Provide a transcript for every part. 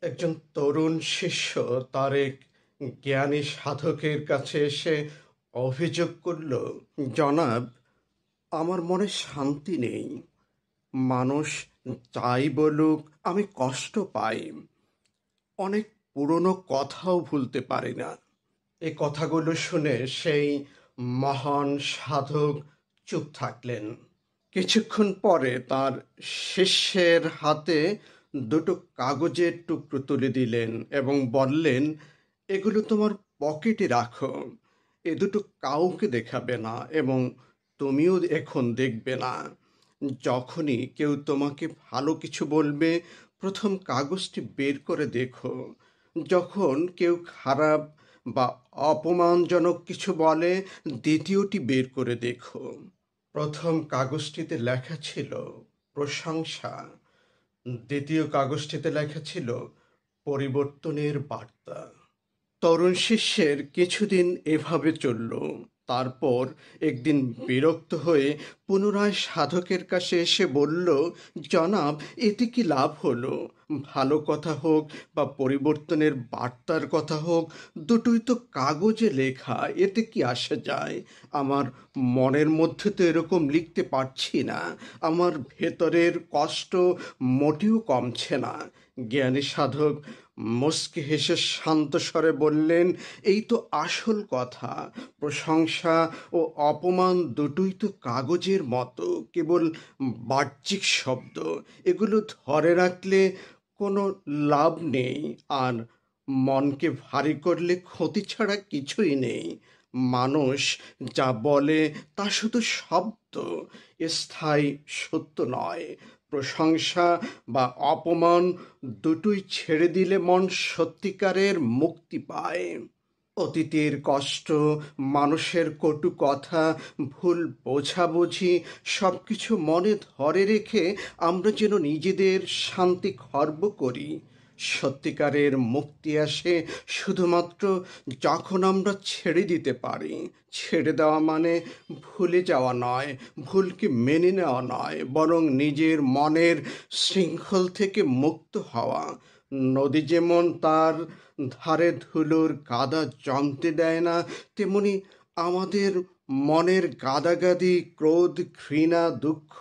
একজন তরুণ শিষ্য তার এক জ্ঞানী সাধকের কাছে এসে অভিযোগ করল, জনাব, আমার মনে শান্তি নেই। মানুষ যাই বলুক আমি কষ্ট পাই। অনেক পুরনো কথাও ভুলতে পারি না। এই কথাগুলো শুনে সেই মহান সাধক চুপ থাকলেন। কিছুক্ষণ পরে তার শিষ্যের হাতে দুটো কাগজের টুকরো তুলে দিলেন এবং বললেন, এগুলো তোমার পকেটে রাখো। এ দুটো কাউকে দেখাবে না এবং তুমিও এখন দেখবে না। যখনই কেউ তোমাকে ভালো কিছু বলবে, প্রথম কাগজটি বের করে দেখো। যখন কেউ খারাপ বা অপমানজনক কিছু বলে, দ্বিতীয়টি বের করে দেখো। প্রথম কাগজটিতে লেখা ছিল প্রশংসা, দ্বিতীয় কাগজটিতে লেখা ছিল পরিবর্তনের বার্তা। তরুণ শিষ্যের কিছুদিন এভাবে চলল। তারপর একদিন বিরক্ত হয়ে পুনরায় সাধকের কাছে এসে বলল, জনাব, এতে কি লাভ হলো? ভালো কথা হোক বা পরিবর্তনের বার্তার কথা হোক, দুটোই তো কাগজে লেখা, এতে কি আসে যায়? আমার মনের মধ্যে তো এরকম লিখতে পারছি না। আমার ভেতরের কষ্ট মোটেও কমছে না। জ্ঞানী সাধক মুচকি হেসে শান্ত স্বরে বললেন, এই তো আসল কথা। প্রশংসা ও অপমান দুটোই তো কাগজের মতো, কেবল বাহ্যিক শব্দ। এগুলো ধরে রাখলে কোনো লাভ নেই, আর মনকে ভারী করলে ক্ষতি ছাড়া কিছুই নেই। মানুষ যা বলে তা শুধু শব্দ, স্থায়ী সত্য নয়। প্রশংসা বা অপমান দুটোই ছেড়ে দিলে মন সত্যিকারের মুক্তি পায়। অতীতের কষ্ট, মানুষের কটু কথা, ভুল বোঝাবুঝি সবকিছু মনে ধরে রেখে আমরা যেন নিজেদের শান্তি খর্ব করি। সত্যিকারের মুক্তি আসে শুধুমাত্র যখন আমরা ছেড়ে দিতে পারি। ছেড়ে দেওয়া মানে ভুলে যাওয়া নয়, ভুলকে মেনে নেওয়া নয়, বরং নিজের মনের শৃঙ্খল থেকে মুক্ত হওয়া। নদী যেমন তার ধারে ধুলোর কাদা জমতে দেয় না, তেমনি আমাদের মনের গাদাগাদি, ক্রোধ, ঘৃণা, দুঃখ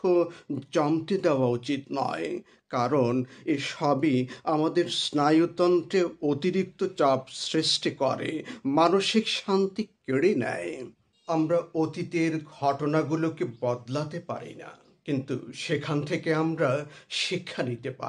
জমতে দেওয়া উচিত নয়। কারণ এসবই আমাদের স্নায়ুতন্ত্রে অতিরিক্ত চাপ সৃষ্টি করে, মানসিক শান্তি কেড়ে নেয়। আমরা অতীতের ঘটনাগুলোকে বদলাতে পারি না, কিন্তু সেখান থেকে আমরা শিক্ষা নিতে পারি।